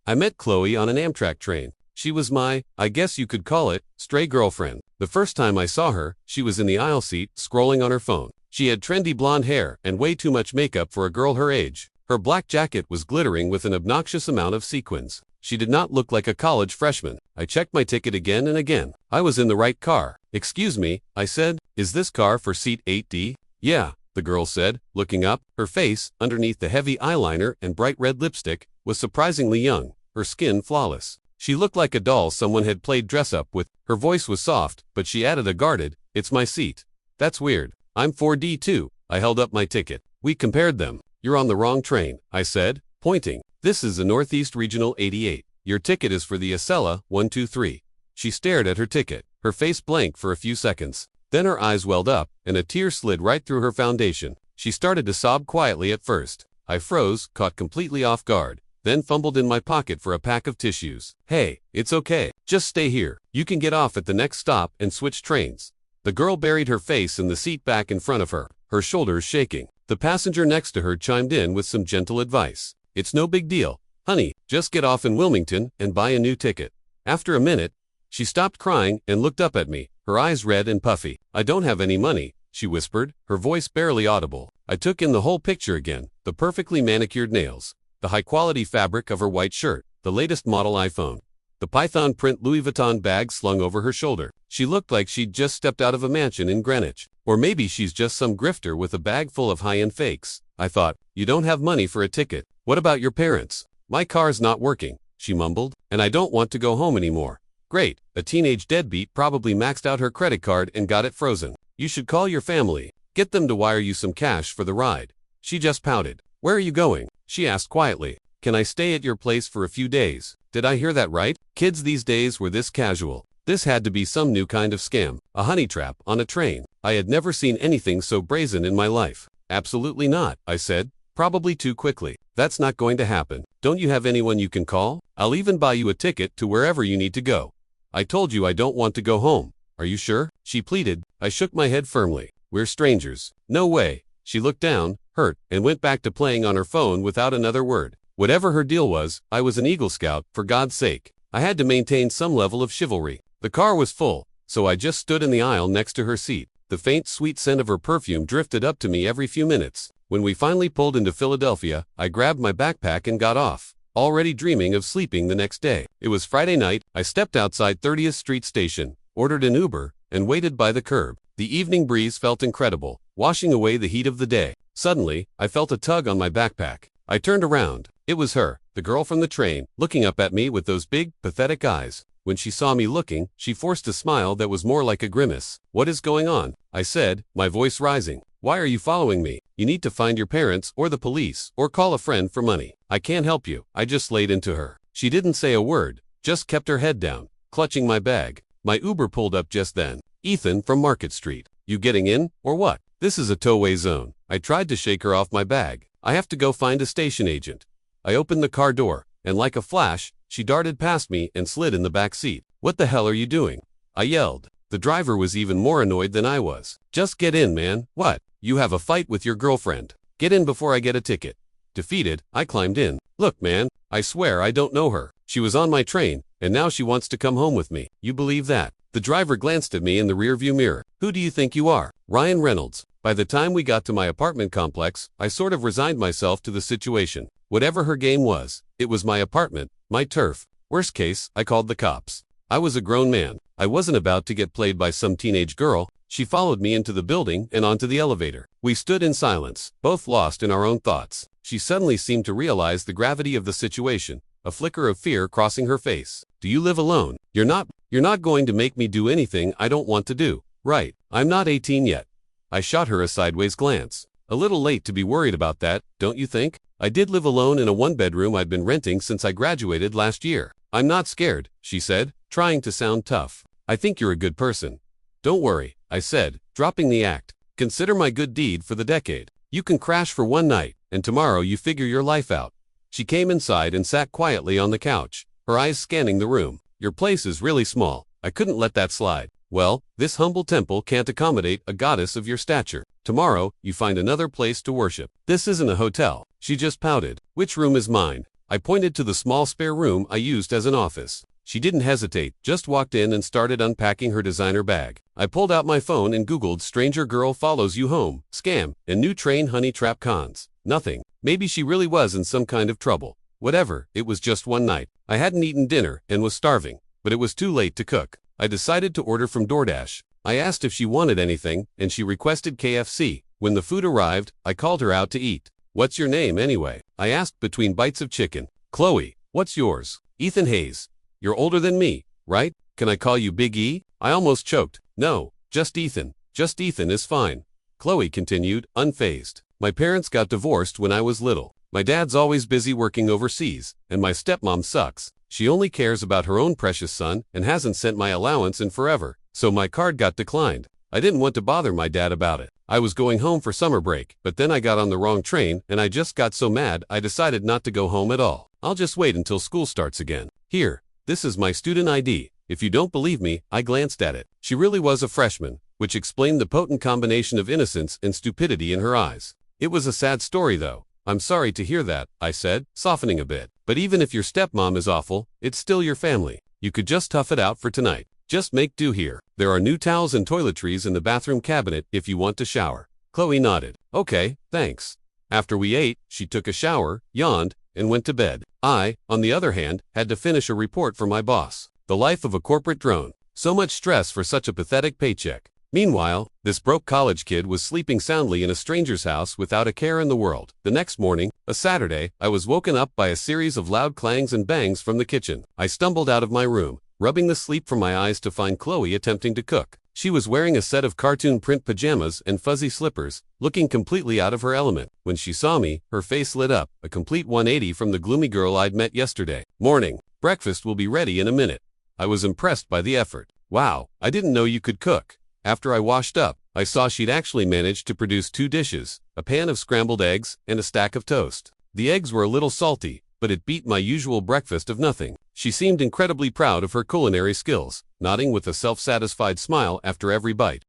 I met Chloe on an Amtrak train. She was my, I guess you could call it, stray girlfriend. The first time I saw her, she was in the aisle seat, scrolling on her phone. She had trendy blonde hair and way too much makeup for a girl her age. Her black jacket was glittering with an obnoxious amount of sequins. She did not look like a college freshman. I checked my ticket again and again. I was in the right car. "Excuse me," I said. "Is this car for seat 8D? "Yeah," the girl said, looking up. Her face, underneath the heavy eyeliner and bright red lipstick, was surprisingly young, her skin flawless. She looked like a doll someone had played dress-up with. Her voice was soft, but she added a guarded, "It's my seat." "That's weird. I'm 4D too." I held up my ticket. We compared them. "You're on the wrong train," I said, pointing. "This is the Northeast Regional 88. Your ticket is for the Acela 123. She stared at her ticket, her face blank for a few seconds. Then her eyes welled up, and a tear slid right through her foundation. She started to sob quietly at first. I froze, caught completely off guard, then fumbled in my pocket for a pack of tissues. "Hey, it's okay. Just stay here. You can get off at the next stop and switch trains." The girl buried her face in the seat back in front of her, her shoulders shaking. The passenger next to her chimed in with some gentle advice. "It's no big deal, honey. Just get off in Wilmington and buy a new ticket." After a minute, she stopped crying and looked up at me, her eyes red and puffy. "I don't have any money," she whispered, her voice barely audible. I took in the whole picture again, the perfectly manicured nails, the high-quality fabric of her white shirt, the latest model iPhone, the python print Louis Vuitton bag slung over her shoulder. She looked like she'd just stepped out of a mansion in Greenwich. Or maybe she's just some grifter with a bag full of high-end fakes. I thought, "You don't have money for a ticket. What about your parents?" "My car's not working," she mumbled, "and I don't want to go home anymore." "Great, a teenage deadbeat probably maxed out her credit card and got it frozen. You should call your family. Get them to wire you some cash for the ride." She just pouted. "Where are you going?" she asked quietly. "Can I stay at your place for a few days?" Did I hear that right? Kids these days were this casual. This had to be some new kind of scam, a honey trap on a train. I had never seen anything so brazen in my life. "Absolutely not," I said, probably too quickly. "That's not going to happen. Don't you have anyone you can call? I'll even buy you a ticket to wherever you need to go." "I told you I don't want to go home." "Are you sure?" she pleaded. I shook my head firmly. "We're strangers." "No way." She looked down, hurt, and went back to playing on her phone without another word. Whatever her deal was, I was an Eagle Scout, for God's sake. I had to maintain some level of chivalry. The car was full, so I just stood in the aisle next to her seat. The faint, sweet scent of her perfume drifted up to me every few minutes. When we finally pulled into Philadelphia, I grabbed my backpack and got off, already dreaming of sleeping the next day. It was Friday night. I stepped outside 30th Street Station, ordered an Uber, and waited by the curb. The evening breeze felt incredible, washing away the heat of the day. Suddenly, I felt a tug on my backpack. I turned around. It was her, the girl from the train, looking up at me with those big, pathetic eyes. When she saw me looking, she forced a smile that was more like a grimace. "What is going on?" I said, my voice rising. "Why are you following me? You need to find your parents or the police or call a friend for money." "I can't help you." I just laid into her. She didn't say a word, just kept her head down, clutching my bag. My Uber pulled up just then. "Ethan from Market Street. You getting in, or what? This is a tow-away zone." I tried to shake her off my bag. "I have to go find a station agent." I opened the car door, and like a flash, she darted past me and slid in the back seat. "What the hell are you doing?" I yelled. The driver was even more annoyed than I was. "Just get in, man." "What? You have a fight with your girlfriend. Get in before I get a ticket." Defeated, I climbed in. "Look, man, I swear I don't know her. She was on my train, and now she wants to come home with me. You believe that?" The driver glanced at me in the rearview mirror. "Who do you think you are?" "Ryan Reynolds." By the time we got to my apartment complex, I sort of resigned myself to the situation. Whatever her game was, it was my apartment, my turf. Worst case, I called the cops. I was a grown man. I wasn't about to get played by some teenage girl. She followed me into the building and onto the elevator. We stood in silence, both lost in our own thoughts. She suddenly seemed to realize the gravity of the situation, a flicker of fear crossing her face. "Do you live alone? You're not going to make me do anything I don't want to do, right? I'm not 18 yet." I shot her a sideways glance. "A little late to be worried about that, don't you think?" I did live alone in a one-bedroom I'd been renting since I graduated last year. "I'm not scared," she said, trying to sound tough. "I think you're a good person." "Don't worry," I said, dropping the act. "Consider my good deed for the decade. You can crash for one night, and tomorrow you figure your life out." She came inside and sat quietly on the couch, her eyes scanning the room. "Your place is really small. I couldn't let that slide." "Well, this humble temple can't accommodate a goddess of your stature. Tomorrow, you find another place to worship. This isn't a hotel." She just pouted. "Which room is mine?" I pointed to the small spare room I used as an office. She didn't hesitate, just walked in and started unpacking her designer bag. I pulled out my phone and Googled "stranger girl follows you home, scam, and new train honey trap cons." Nothing. Maybe she really was in some kind of trouble. Whatever, it was just one night. I hadn't eaten dinner and was starving, but it was too late to cook. I decided to order from DoorDash. I asked if she wanted anything, and she requested KFC. When the food arrived, I called her out to eat. "What's your name anyway?" I asked between bites of chicken. "Chloe. What's yours?" "Ethan Hayes." "You're older than me, right? Can I call you Big E?" I almost choked. "No, just Ethan. Just Ethan is fine." Chloe continued, unfazed. "My parents got divorced when I was little. My dad's always busy working overseas, and my stepmom sucks. She only cares about her own precious son and hasn't sent my allowance in forever, so my card got declined. I didn't want to bother my dad about it. I was going home for summer break, but then I got on the wrong train and I just got so mad I decided not to go home at all. I'll just wait until school starts again. Here, this is my student ID. If you don't believe me," I glanced at it. She really was a freshman, which explained the potent combination of innocence and stupidity in her eyes. "It was a sad story though. I'm sorry to hear that," I said, softening a bit. "But even if your stepmom is awful, it's still your family. You could just tough it out for tonight. Just make do here. There are new towels and toiletries in the bathroom cabinet if you want to shower." Chloe nodded. "Okay, thanks." After we ate, she took a shower, yawned, and went to bed. I, on the other hand, had to finish a report for my boss. The life of a corporate drone. So much stress for such a pathetic paycheck. Meanwhile, this broke college kid was sleeping soundly in a stranger's house without a care in the world. The next morning, a Saturday, I was woken up by a series of loud clangs and bangs from the kitchen. I stumbled out of my room, rubbing the sleep from my eyes to find Chloe attempting to cook. She was wearing a set of cartoon print pajamas and fuzzy slippers, looking completely out of her element. When she saw me, her face lit up, a complete 180 from the gloomy girl I'd met yesterday. "Morning. Breakfast will be ready in a minute." I was impressed by the effort. "Wow, I didn't know you could cook." After I washed up, I saw she'd actually managed to produce 2 dishes, a pan of scrambled eggs and a stack of toast. The eggs were a little salty, but it beat my usual breakfast of nothing. She seemed incredibly proud of her culinary skills, nodding with a self-satisfied smile after every bite.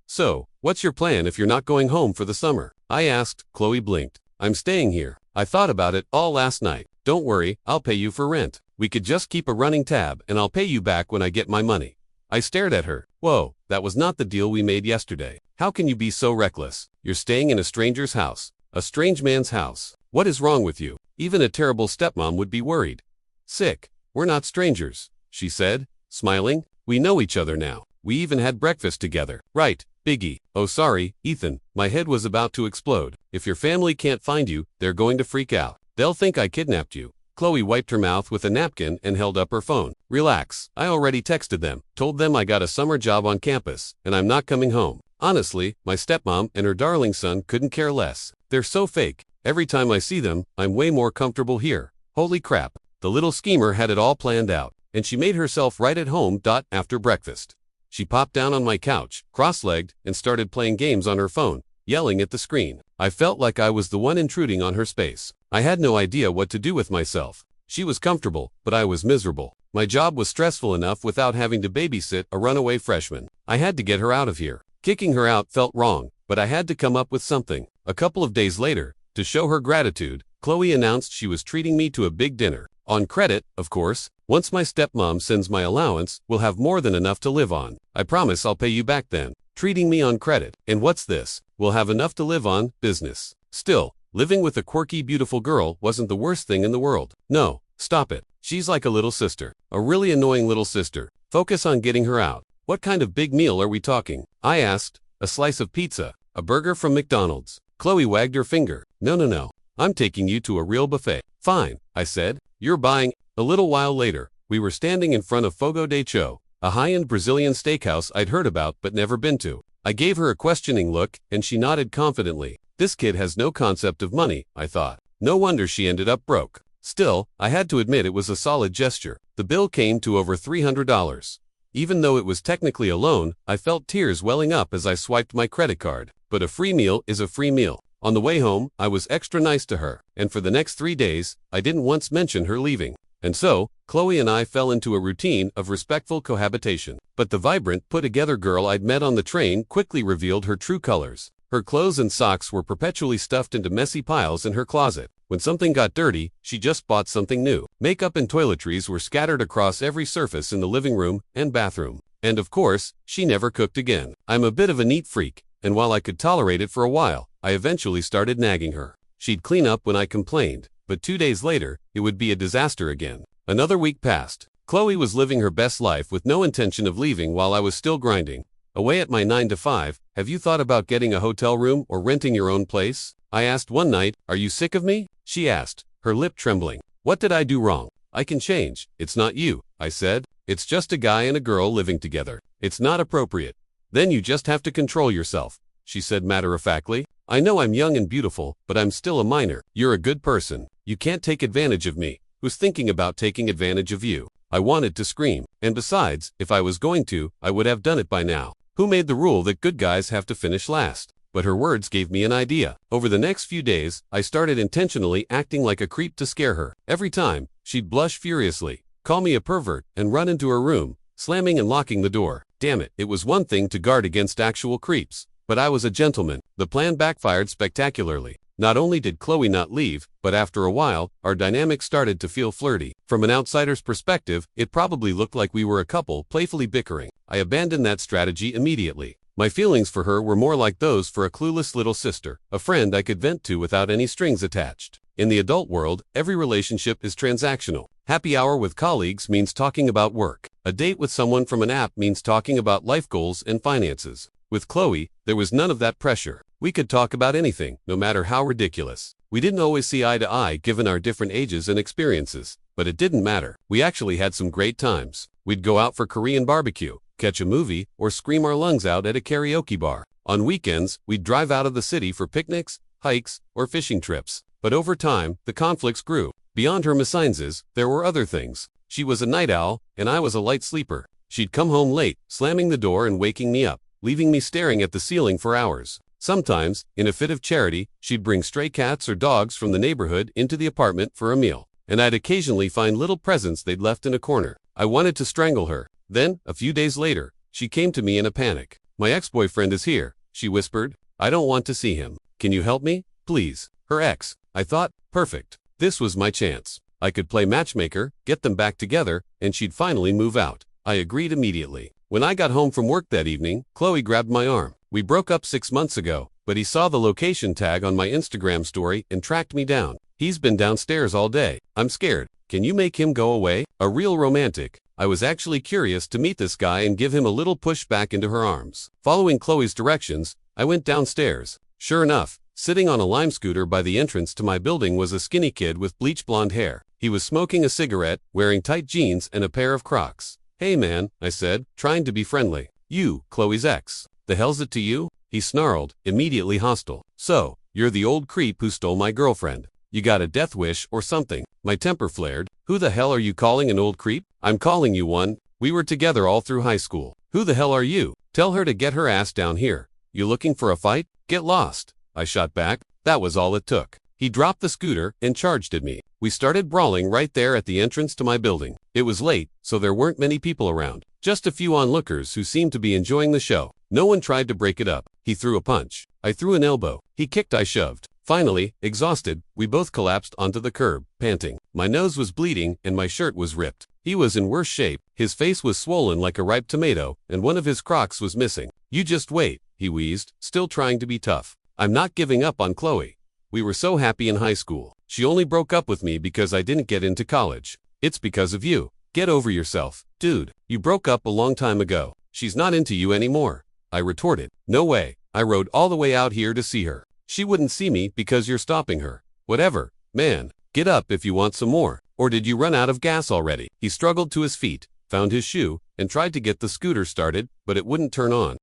"So, what's your plan if you're not going home for the summer?" I asked. Chloe blinked. "I'm staying here. I thought about it all last night. Don't worry, I'll pay you for rent. We could just keep a running tab and I'll pay you back when I get my money." I stared at her. "Whoa, that was not the deal we made yesterday. How can you be so reckless? You're staying in a stranger's house. A strange man's house. What is wrong with you? Even a terrible stepmom would be worried." "Sick. We're not strangers," she said, smiling. "We know each other now. We even had breakfast together." "Right, Biggie." "Oh sorry, Ethan, my head was about to explode. If your family can't find you, they're going to freak out. They'll think I kidnapped you." Chloe wiped her mouth with a napkin and held up her phone. "Relax. I already texted them, told them I got a summer job on campus, and I'm not coming home. Honestly, my stepmom and her darling son couldn't care less. They're so fake. Every time I see them, I'm way more comfortable here." Holy crap. The little schemer had it all planned out, and she made herself right at home. After breakfast, she popped down on my couch, cross-legged, and started playing games on her phone, yelling at the screen. I felt like I was the one intruding on her space. I had no idea what to do with myself. She was comfortable, but I was miserable. My job was stressful enough without having to babysit a runaway freshman. I had to get her out of here. Kicking her out felt wrong, but I had to come up with something. A couple of days later, to show her gratitude, Chloe announced she was treating me to a big dinner. On credit, of course. "Once my stepmom sends my allowance, we'll have more than enough to live on. I promise I'll pay you back then." Treating me on credit. And what's this? "We'll have enough to live on" business. Still, living with a quirky, beautiful girl wasn't the worst thing in the world. No, stop it. She's like a little sister. A really annoying little sister. Focus on getting her out. "What kind of big meal are we talking?" I asked. "A slice of pizza. A burger from McDonald's." Chloe wagged her finger. No. I'm taking you to a real buffet." "Fine," I said. "You're buying." A little while later, we were standing in front of Fogo de Chão, a high-end Brazilian steakhouse I'd heard about but never been to. I gave her a questioning look, and she nodded confidently. This kid has no concept of money, I thought. No wonder she ended up broke. Still, I had to admit it was a solid gesture. The bill came to over $300. Even though it was technically a loan, I felt tears welling up as I swiped my credit card. But a free meal is a free meal. On the way home, I was extra nice to her, and for the next 3 days, I didn't once mention her leaving. And so, Chloe and I fell into a routine of respectful cohabitation. But the vibrant, put-together girl I'd met on the train quickly revealed her true colors. Her clothes and socks were perpetually stuffed into messy piles in her closet. When something got dirty, she just bought something new. Makeup and toiletries were scattered across every surface in the living room and bathroom. And of course, she never cooked again. I'm a bit of a neat freak, and while I could tolerate it for a while, I eventually started nagging her. She'd clean up when I complained, but 2 days later, it would be a disaster again. Another week passed. Chloe was living her best life with no intention of leaving while I was still grinding away at my 9 to 5. Have you thought about getting a hotel room or renting your own place? I asked one night. Are you sick of me? She asked, her lip trembling. What did I do wrong? I can change. It's not you, I said. It's just a guy and a girl living together. It's not appropriate. Then you just have to control yourself, she said matter-of-factly. I know I'm young and beautiful, but I'm still a minor. You're a good person. You can't take advantage of me. Who's thinking about taking advantage of you? I wanted to scream. And besides, if I was going to, I would have done it by now. Who made the rule that good guys have to finish last? But her words gave me an idea. Over the next few days, I started intentionally acting like a creep to scare her. Every time, she'd blush furiously, call me a pervert, and run into her room, slamming and locking the door. Damn it, it was one thing to guard against actual creeps, but I was a gentleman. The plan backfired spectacularly. Not only did Chloe not leave, but after a while, our dynamic started to feel flirty. From an outsider's perspective, it probably looked like we were a couple playfully bickering. I abandoned that strategy immediately. My feelings for her were more like those for a clueless little sister, a friend I could vent to without any strings attached. In the adult world, every relationship is transactional. Happy hour with colleagues means talking about work. A date with someone from an app means talking about life goals and finances. With Chloe, there was none of that pressure. We could talk about anything, no matter how ridiculous. We didn't always see eye to eye given our different ages and experiences, but it didn't matter. We actually had some great times. We'd go out for Korean barbecue, catch a movie, or scream our lungs out at a karaoke bar. On weekends, we'd drive out of the city for picnics, hikes, or fishing trips. But over time, the conflicts grew. Beyond her méchance's, there were other things. She was a night owl, and I was a light sleeper. She'd come home late, slamming the door and waking me up, leaving me staring at the ceiling for hours. Sometimes, in a fit of charity, she'd bring stray cats or dogs from the neighborhood into the apartment for a meal, and I'd occasionally find little presents they'd left in a corner. I wanted to strangle her. Then, a few days later, she came to me in a panic. My ex-boyfriend is here, she whispered. I don't want to see him. Can you help me? Please. Her ex. I thought, perfect. This was my chance. I could play matchmaker, get them back together, and she'd finally move out. I agreed immediately. When I got home from work that evening, Chloe grabbed my arm. We broke up 6 months ago, but he saw the location tag on my Instagram story and tracked me down. He's been downstairs all day. I'm scared. Can you make him go away? A real romantic. I was actually curious to meet this guy and give him a little push back into her arms. Following Chloe's directions, I went downstairs. Sure enough, sitting on a lime scooter by the entrance to my building was a skinny kid with bleach blonde hair. He was smoking a cigarette, wearing tight jeans and a pair of Crocs. Hey man, I said, trying to be friendly. You, Chloe's ex. The hell's it to you? He snarled, immediately hostile. So, you're the old creep who stole my girlfriend. You got a death wish or something. My temper flared. Who the hell are you calling an old creep? I'm calling you one. We were together all through high school. Who the hell are you? Tell her to get her ass down here. You looking for a fight? Get lost. I shot back. That was all it took. He dropped the scooter and charged at me. We started brawling right there at the entrance to my building. It was late, so there weren't many people around. Just a few onlookers who seemed to be enjoying the show. No one tried to break it up. He threw a punch. I threw an elbow. He kicked, I shoved. Finally, exhausted, we both collapsed onto the curb, panting. My nose was bleeding and my shirt was ripped. He was in worse shape. His face was swollen like a ripe tomato, and one of his Crocs was missing. You just wait, he wheezed, still trying to be tough. I'm not giving up on Chloe. We were so happy in high school. She only broke up with me because I didn't get into college. It's because of you. Get over yourself. Dude, you broke up a long time ago. She's not into you anymore. I retorted. No way. I rode all the way out here to see her. She wouldn't see me because you're stopping her. Whatever. Man, get up if you want some more. Or did you run out of gas already? He struggled to his feet, found his shoe, and tried to get the scooter started, but it wouldn't turn on.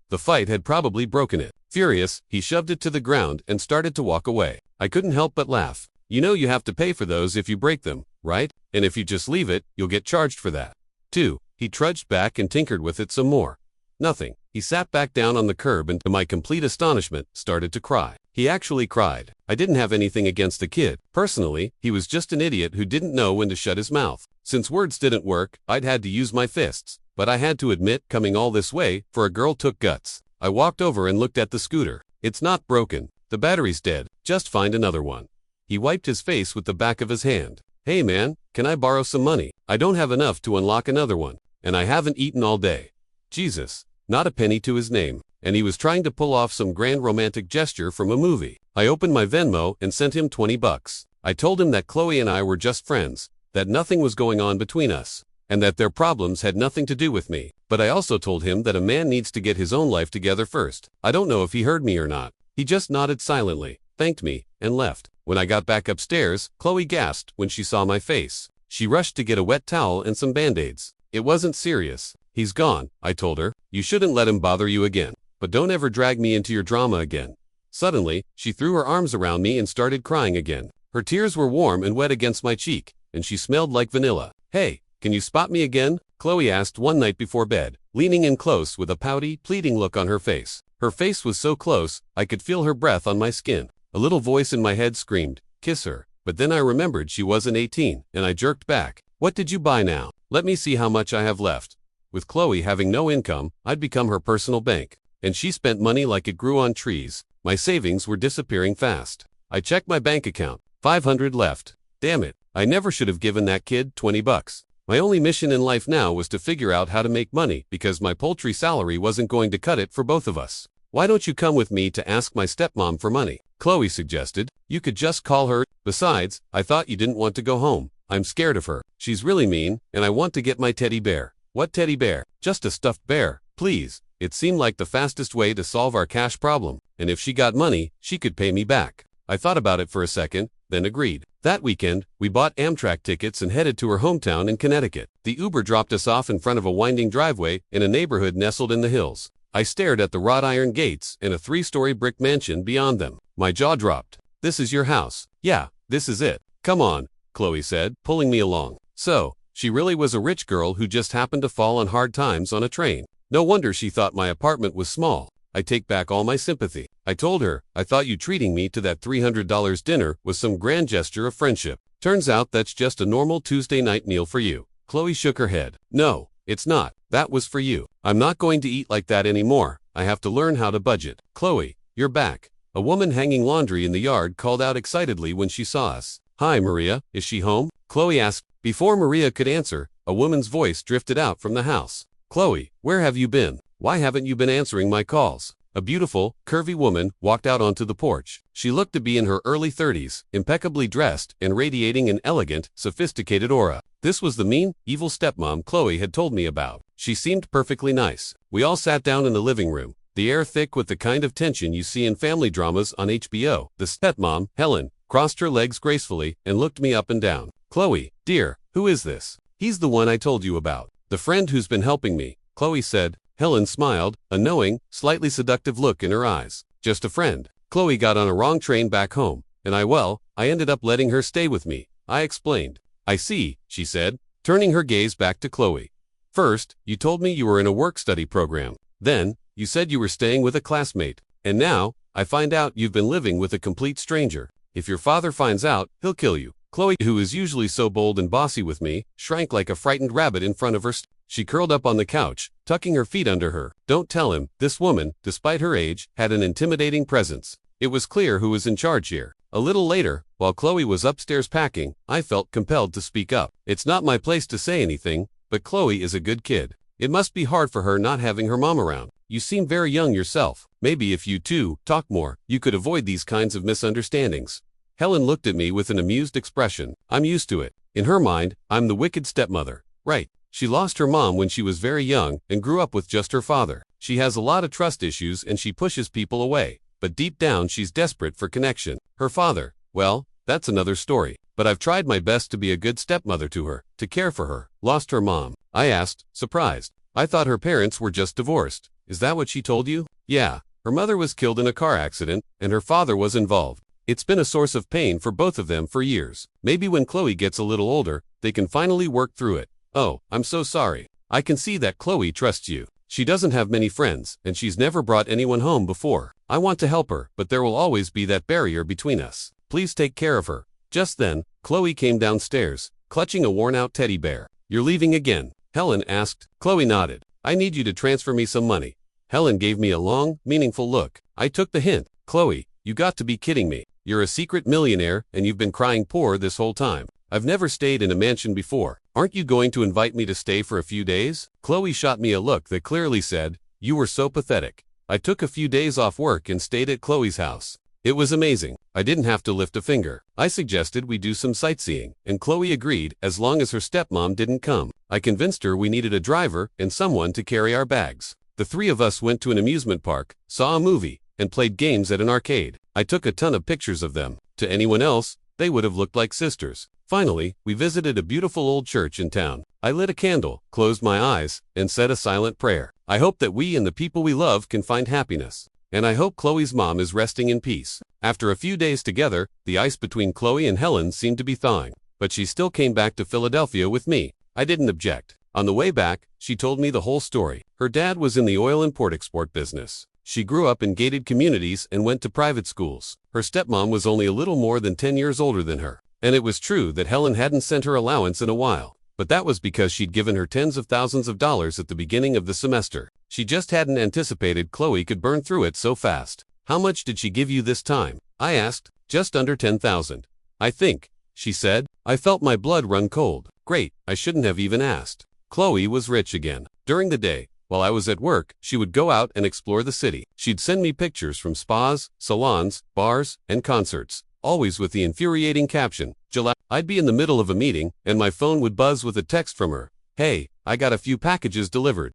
The fight had probably broken it. Furious, he shoved it to the ground and started to walk away. I couldn't help but laugh. You know you have to pay for those if you break them, right? And if you just leave it, you'll get charged for that. 2. He trudged back and tinkered with it some more. Nothing. He sat back down on the curb and, to my complete astonishment, started to cry. He actually cried. I didn't have anything against the kid. Personally, he was just an idiot who didn't know when to shut his mouth. Since words didn't work, I'd had to use my fists. But I had to admit, coming all this way, for a girl took guts. I walked over and looked at the scooter. It's not broken. The battery's dead. Just find another one. He wiped his face with the back of his hand. Hey man, can I borrow some money? I don't have enough to unlock another one, and I haven't eaten all day. Jesus, not a penny to his name, and he was trying to pull off some grand romantic gesture from a movie. I opened my Venmo and sent him $20. I told him that Chloe and I were just friends, that nothing was going on between us, and that their problems had nothing to do with me. But I also told him that a man needs to get his own life together first. I don't know if he heard me or not. He just nodded silently, thanked me, and left. When I got back upstairs, Chloe gasped when she saw my face. She rushed to get a wet towel and some band-aids. It wasn't serious. He's gone, I told her. You shouldn't let him bother you again. But don't ever drag me into your drama again. Suddenly, she threw her arms around me and started crying again. Her tears were warm and wet against my cheek, and she smelled like vanilla. Hey, can you spot me again? Chloe asked one night before bed, leaning in close with a pouty, pleading look on her face. Her face was so close, I could feel her breath on my skin. A little voice in my head screamed, kiss her. But then I remembered she wasn't 18, and I jerked back. What did you buy now? Let me see how much I have left. With Chloe having no income, I'd become her personal bank. And she spent money like it grew on trees. My savings were disappearing fast. I checked my bank account. $500 left. Damn it, I never should have given that kid $20. My only mission in life now was to figure out how to make money because my paltry salary wasn't going to cut it for both of us. Why don't you come with me to ask my stepmom for money? Chloe suggested. You could just call her. Besides, I thought you didn't want to go home. I'm scared of her. She's really mean, and I want to get my teddy bear. What teddy bear? Just a stuffed bear, please. It seemed like the fastest way to solve our cash problem, and if she got money, she could pay me back. I thought about it for a second, then agreed. That weekend, we bought Amtrak tickets and headed to her hometown in Connecticut. The Uber dropped us off in front of a winding driveway in a neighborhood nestled in the hills. I stared at the wrought iron gates and a 3-story brick mansion beyond them. My jaw dropped. This is your house. Yeah, this is it. Come on, Chloe said, pulling me along. So, she really was a rich girl who just happened to fall on hard times on a train. No wonder she thought my apartment was small. I take back all my sympathy. I told her, I thought you treating me to that $300 dinner was some grand gesture of friendship. Turns out that's just a normal Tuesday night meal for you. Chloe shook her head. No, it's not. That was for you. I'm not going to eat like that anymore. I have to learn how to budget. Chloe, you're back. A woman hanging laundry in the yard called out excitedly when she saw us. Hi, Maria. Is she home? Chloe asked. Before Maria could answer, a woman's voice drifted out from the house. Chloe, where have you been? Why haven't you been answering my calls? A beautiful, curvy woman walked out onto the porch. She looked to be in her early 30s, impeccably dressed and radiating an elegant, sophisticated aura. This was the mean, evil stepmom Chloe had told me about. She seemed perfectly nice. We all sat down in the living room, the air thick with the kind of tension you see in family dramas on HBO. The stepmom, Helen, crossed her legs gracefully and looked me up and down. Chloe, dear, who is this? He's the one I told you about. The friend who's been helping me, Chloe said. Helen smiled, a knowing, slightly seductive look in her eyes. Just a friend. Chloe got on a wrong train back home, and I ended up letting her stay with me. I explained. I see, she said, turning her gaze back to Chloe. First, you told me you were in a work-study program. Then, you said you were staying with a classmate. And now, I find out you've been living with a complete stranger. If your father finds out, he'll kill you. Chloe, who is usually so bold and bossy with me, shrank like a frightened rabbit in front of her. She curled up on the couch, tucking her feet under her. Don't tell him. This woman, despite her age, had an intimidating presence. It was clear who was in charge here. A little later, while Chloe was upstairs packing, I felt compelled to speak up. It's not my place to say anything, but Chloe is a good kid. It must be hard for her not having her mom around. You seem very young yourself. Maybe if you two talk more, you could avoid these kinds of misunderstandings. Helen looked at me with an amused expression. I'm used to it. In her mind, I'm the wicked stepmother. Right. She lost her mom when she was very young and grew up with just her father. She has a lot of trust issues and she pushes people away. But deep down she's desperate for connection. Her father, well, that's another story. But I've tried my best to be a good stepmother to her, to care for her. Lost her mom? I asked, surprised. I thought her parents were just divorced. Is that what she told you? Yeah. Her mother was killed in a car accident, and her father was involved. It's been a source of pain for both of them for years. Maybe when Chloe gets a little older, they can finally work through it. Oh, I'm so sorry. I can see that Chloe trusts you. She doesn't have many friends, and she's never brought anyone home before. I want to help her, but there will always be that barrier between us. Please take care of her. Just then, Chloe came downstairs, clutching a worn-out teddy bear. You're leaving again? Helen asked. Chloe nodded. I need you to transfer me some money. Helen gave me a long, meaningful look. I took the hint. Chloe, you got to be kidding me. You're a secret millionaire and you've been crying poor this whole time. I've never stayed in a mansion before. Aren't you going to invite me to stay for a few days? Chloe shot me a look that clearly said, you were so pathetic. I took a few days off work and stayed at Chloe's house. It was amazing. I didn't have to lift a finger. I suggested we do some sightseeing, and Chloe agreed as long as her stepmom didn't come. I convinced her we needed a driver and someone to carry our bags. The three of us went to an amusement park, saw a movie, and played games at an arcade. I took a ton of pictures of them. To anyone else, they would have looked like sisters. Finally, we visited a beautiful old church in town. I lit a candle, closed my eyes, and said a silent prayer. I hope that we and the people we love can find happiness. And I hope Chloe's mom is resting in peace. After a few days together, the ice between Chloe and Helen seemed to be thawing. But she still came back to Philadelphia with me. I didn't object. On the way back, she told me the whole story. Her dad was in the oil import-export business. She grew up in gated communities and went to private schools. Her stepmom was only a little more than 10 years older than her. And it was true that Helen hadn't sent her allowance in a while. But that was because she'd given her tens of thousands of dollars at the beginning of the semester. She just hadn't anticipated Chloe could burn through it so fast. How much did she give you this time? I asked. Just under 10,000. I think, she said. I felt my blood run cold. Great, I shouldn't have even asked. Chloe was rich again. During the day, while I was at work, she would go out and explore the city. She'd send me pictures from spas, salons, bars, and concerts, always with the infuriating caption, July. I'd be in the middle of a meeting, and my phone would buzz with a text from her. Hey, I got a few packages delivered.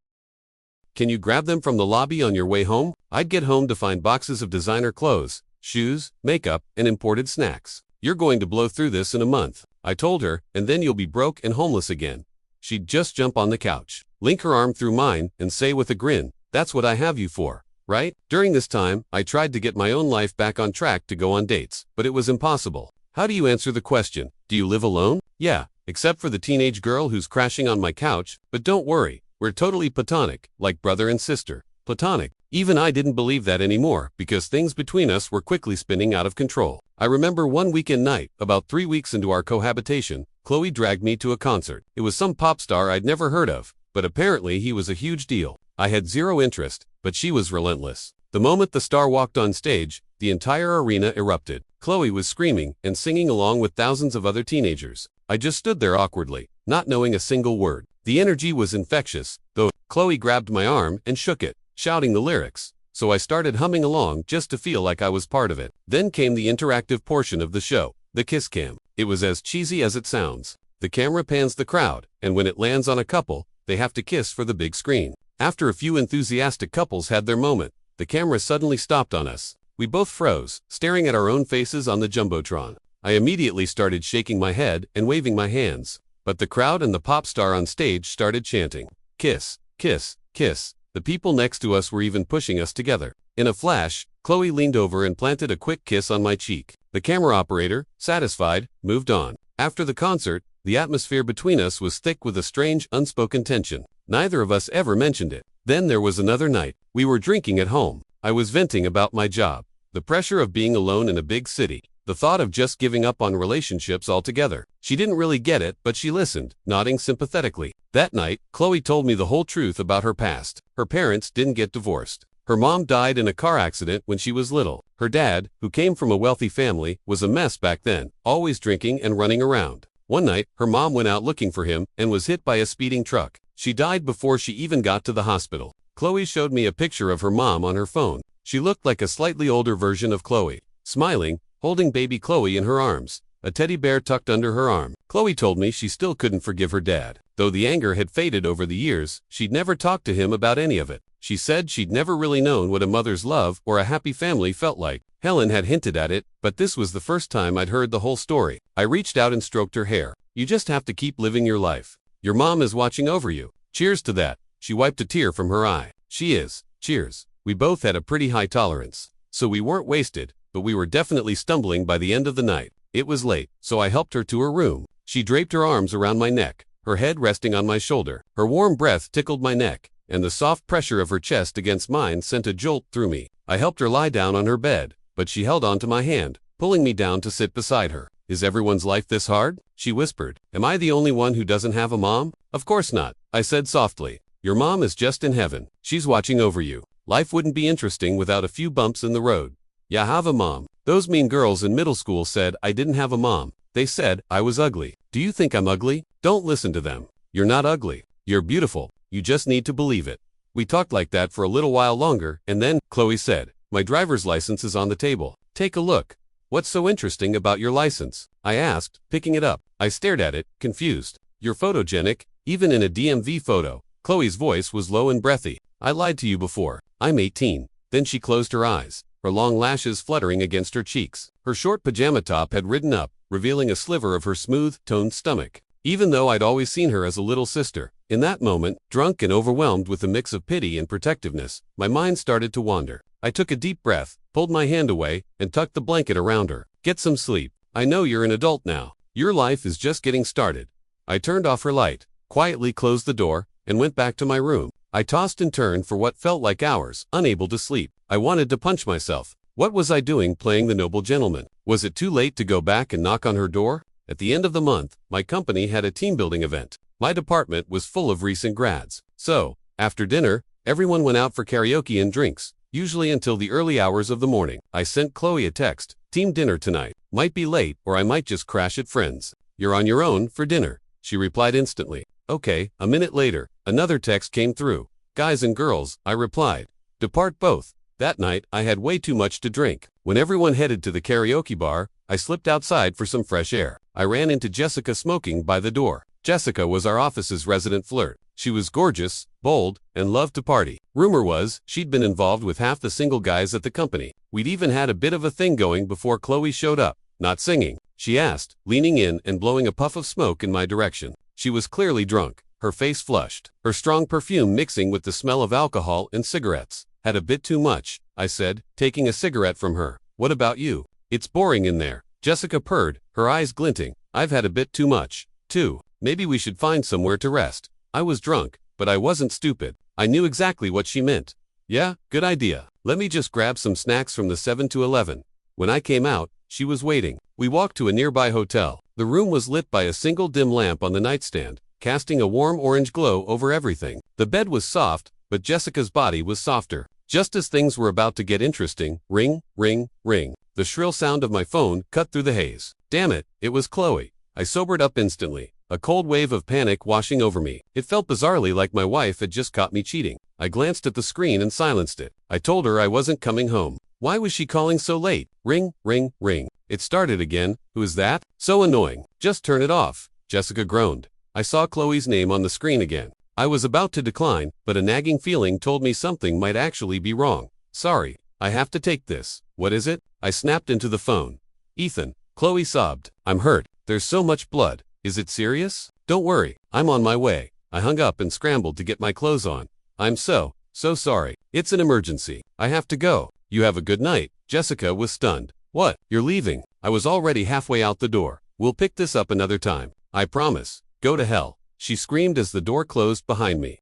Can you grab them from the lobby on your way home? I'd get home to find boxes of designer clothes, shoes, makeup, and imported snacks. You're going to blow through this in a month, I told her, and then you'll be broke and homeless again. She'd just jump on the couch, link her arm through mine, and say with a grin, that's what I have you for, right? During this time, I tried to get my own life back on track to go on dates, but it was impossible. How do you answer the question, do you live alone? Yeah, except for the teenage girl who's crashing on my couch, but don't worry, we're totally platonic, like brother and sister. Platonic. Even I didn't believe that anymore, because things between us were quickly spinning out of control. I remember one weekend night, about 3 weeks into our cohabitation, Chloe dragged me to a concert. It was some pop star I'd never heard of, but apparently he was a huge deal. I had zero interest, but she was relentless. The moment the star walked on stage, the entire arena erupted. Chloe was screaming and singing along with thousands of other teenagers. I just stood there awkwardly, not knowing a single word. The energy was infectious, though. Chloe grabbed my arm and shook it, shouting the lyrics. So I started humming along just to feel like I was part of it. Then came the interactive portion of the show, the kiss cam. It was as cheesy as it sounds. The camera pans the crowd, and when it lands on a couple, they have to kiss for the big screen. After a few enthusiastic couples had their moment, the camera suddenly stopped on us. We both froze, staring at our own faces on the Jumbotron. I immediately started shaking my head and waving my hands. But the crowd and the pop star on stage started chanting, kiss, kiss, kiss. The people next to us were even pushing us together. In a flash, Chloe leaned over and planted a quick kiss on my cheek. The camera operator, satisfied, moved on. After the concert, the atmosphere between us was thick with a strange, unspoken tension. Neither of us ever mentioned it. Then there was another night. We were drinking at home. I was venting about my job, the pressure of being alone in a big city, the thought of just giving up on relationships altogether. She didn't really get it, but she listened, nodding sympathetically. That night, Chloe told me the whole truth about her past. Her parents didn't get divorced. Her mom died in a car accident when she was little. Her dad, who came from a wealthy family, was a mess back then, always drinking and running around. One night, her mom went out looking for him and was hit by a speeding truck. She died before she even got to the hospital. Chloe showed me a picture of her mom on her phone. She looked like a slightly older version of Chloe, smiling, holding baby Chloe in her arms, a teddy bear tucked under her arm. Chloe told me she still couldn't forgive her dad. Though the anger had faded over the years, she'd never talked to him about any of it. She said she'd never really known what a mother's love or a happy family felt like. Helen had hinted at it, but this was the first time I'd heard the whole story. I reached out and stroked her hair. You just have to keep living your life. Your mom is watching over you. Cheers to that. She wiped a tear from her eye. She is. Cheers. We both had a pretty high tolerance. So we weren't wasted, but we were definitely stumbling by the end of the night. It was late, so I helped her to her room. She draped her arms around my neck, her head resting on my shoulder. Her warm breath tickled my neck, and the soft pressure of her chest against mine sent a jolt through me. I helped her lie down on her bed, but she held onto my hand, pulling me down to sit beside her. Is everyone's life this hard? She whispered. Am I the only one who doesn't have a mom? Of course not, I said softly. Your mom is just in heaven. She's watching over you. Life wouldn't be interesting without a few bumps in the road. Ya have a mom. Those mean girls in middle school said I didn't have a mom. They said I was ugly. Do you think I'm ugly? Don't listen to them. You're not ugly. You're beautiful. You just need to believe it. We talked like that for a little while longer, and then, Chloe said, my driver's license is on the table. Take a look. What's so interesting about your license? I asked, picking it up. I stared at it, confused. You're photogenic, even in a DMV photo. Chloe's voice was low and breathy. I lied to you before. I'm 18. Then she closed her eyes, her long lashes fluttering against her cheeks. Her short pajama top had ridden up, revealing a sliver of her smooth, toned stomach. Even though I'd always seen her as a little sister, in that moment, drunk and overwhelmed with a mix of pity and protectiveness, my mind started to wander. I took a deep breath, pulled my hand away, and tucked the blanket around her. Get some sleep. I know you're an adult now. Your life is just getting started. I turned off her light, quietly closed the door, and went back to my room. I tossed and turned for what felt like hours, unable to sleep. I wanted to punch myself. What was I doing playing the noble gentleman? Was it too late to go back and knock on her door? At the end of the month, my company had a team-building event. My department was full of recent grads. So, after dinner, everyone went out for karaoke and drinks, usually until the early hours of the morning. I sent Chloe a text. Team dinner tonight. Might be late, or I might just crash at friends. You're on your own for dinner. She replied instantly. Okay. A minute later, another text came through. Guys and girls, I replied. Depart both. That night, I had way too much to drink. When everyone headed to the karaoke bar, I slipped outside for some fresh air. I ran into Jessica smoking by the door. Jessica was our office's resident flirt. She was gorgeous, bold, and loved to party. Rumor was, she'd been involved with half the single guys at the company. We'd even had a bit of a thing going before Chloe showed up. Not singing? She asked, leaning in and blowing a puff of smoke in my direction. She was clearly drunk, her face flushed, her strong perfume mixing with the smell of alcohol and cigarettes. Had a bit too much, I said, taking a cigarette from her. What about you? It's boring in there. Jessica purred, her eyes glinting. I've had a bit too much, too. Maybe we should find somewhere to rest. I was drunk, but I wasn't stupid. I knew exactly what she meant. Yeah, good idea. Let me just grab some snacks from the 7-Eleven. When I came out, she was waiting. We walked to a nearby hotel. The room was lit by a single dim lamp on the nightstand, casting a warm orange glow over everything. The bed was soft, but Jessica's body was softer. Just as things were about to get interesting, ring, ring, ring. The shrill sound of my phone cut through the haze. Damn it, it was Chloe. I sobered up instantly, a cold wave of panic washing over me. It felt bizarrely like my wife had just caught me cheating. I glanced at the screen and silenced it. I told her I wasn't coming home. Why was she calling so late? Ring, ring, ring. It started again. Who is that? So annoying. Just turn it off. Jessica groaned. I saw Chloe's name on the screen again. I was about to decline, but a nagging feeling told me something might actually be wrong. Sorry, I have to take this. What is it? I snapped into the phone. Ethan. Chloe sobbed. I'm hurt. There's so much blood. Is it serious? Don't worry. I'm on my way. I hung up and scrambled to get my clothes on. I'm so sorry. It's an emergency. I have to go. You have a good night. Jessica was stunned. What? You're leaving? I was already halfway out the door. We'll pick this up another time. I promise. Go to hell. She screamed as the door closed behind me.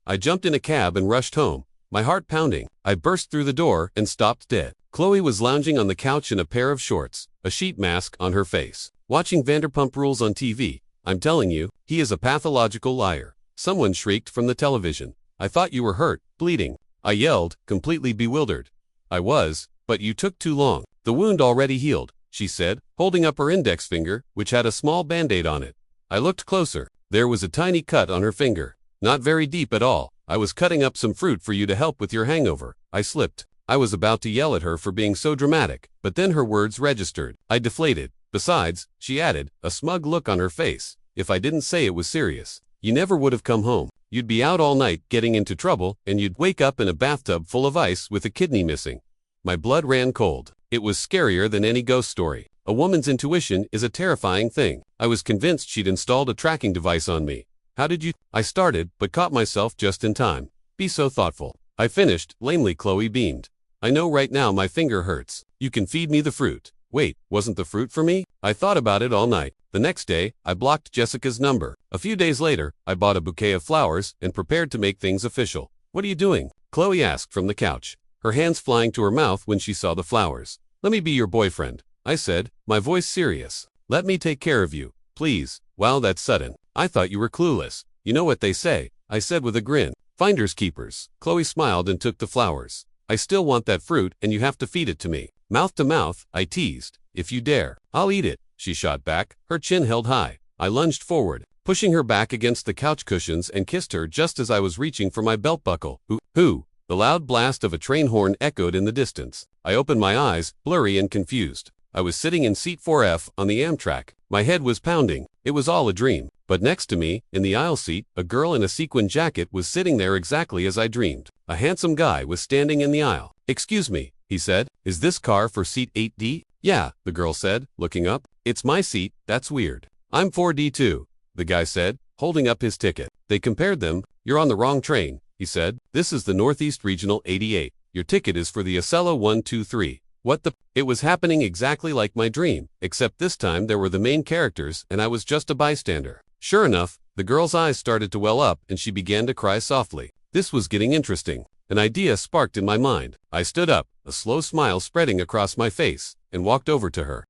I jumped in a cab and rushed home, my heart pounding. I burst through the door and stopped dead. Chloe was lounging on the couch in a pair of shorts, a sheet mask on her face, watching Vanderpump Rules on TV. I'm telling you, he is a pathological liar. Someone shrieked from the television. I thought you were hurt, bleeding. I yelled, completely bewildered. I was, but you took too long. The wound already healed, she said, holding up her index finger, which had a small band-aid on it. I looked closer. There was a tiny cut on her finger. Not very deep at all. I was cutting up some fruit for you to help with your hangover. I slipped. I was about to yell at her for being so dramatic, but then her words registered. I deflated. Besides, she added, a smug look on her face, if I didn't say it was serious. You never would have come home. You'd be out all night getting into trouble, and you'd wake up in a bathtub full of ice with a kidney missing. My blood ran cold. It was scarier than any ghost story. A woman's intuition is a terrifying thing. I was convinced she'd installed a tracking device on me. How did you? I started, but caught myself just in time. Be so thoughtful. I finished, lamely. Chloe beamed. I know right now my finger hurts. You can feed me the fruit. Wait, wasn't the fruit for me? I thought about it all night. The next day, I blocked Jessica's number. A few days later, I bought a bouquet of flowers and prepared to make things official. What are you doing? Chloe asked from the couch, her hands flying to her mouth when she saw the flowers. Let me be your boyfriend, I said, my voice serious. Let me take care of you, please. Wow, that's sudden. I thought you were clueless. You know what they say, I said with a grin. Finders keepers. Chloe smiled and took the flowers. I still want that fruit and you have to feed it to me. Mouth to mouth, I teased. If you dare. I'll eat it, she shot back, her chin held high. I lunged forward, pushing her back against the couch cushions and kissed her just as I was reaching for my belt buckle. Who? The loud blast of a train horn echoed in the distance. I opened my eyes, blurry and confused. I was sitting in seat 4F on the Amtrak. My head was pounding. It was all a dream. But next to me, in the aisle seat, a girl in a sequin jacket was sitting there exactly as I dreamed. A handsome guy was standing in the aisle. "Excuse me," he said. "Is this car for seat 8D? "Yeah," the girl said, looking up. "It's my seat, that's weird." "I'm 4D2, the guy said, holding up his ticket. They compared them. "You're on the wrong train," he said. "This is the Northeast Regional 88. Your ticket is for the Acela 123. What the? It was happening exactly like my dream, except this time there were the main characters and I was just a bystander. Sure enough, the girl's eyes started to well up and she began to cry softly. This was getting interesting. An idea sparked in my mind. I stood up, a slow smile spreading across my face, and walked over to her.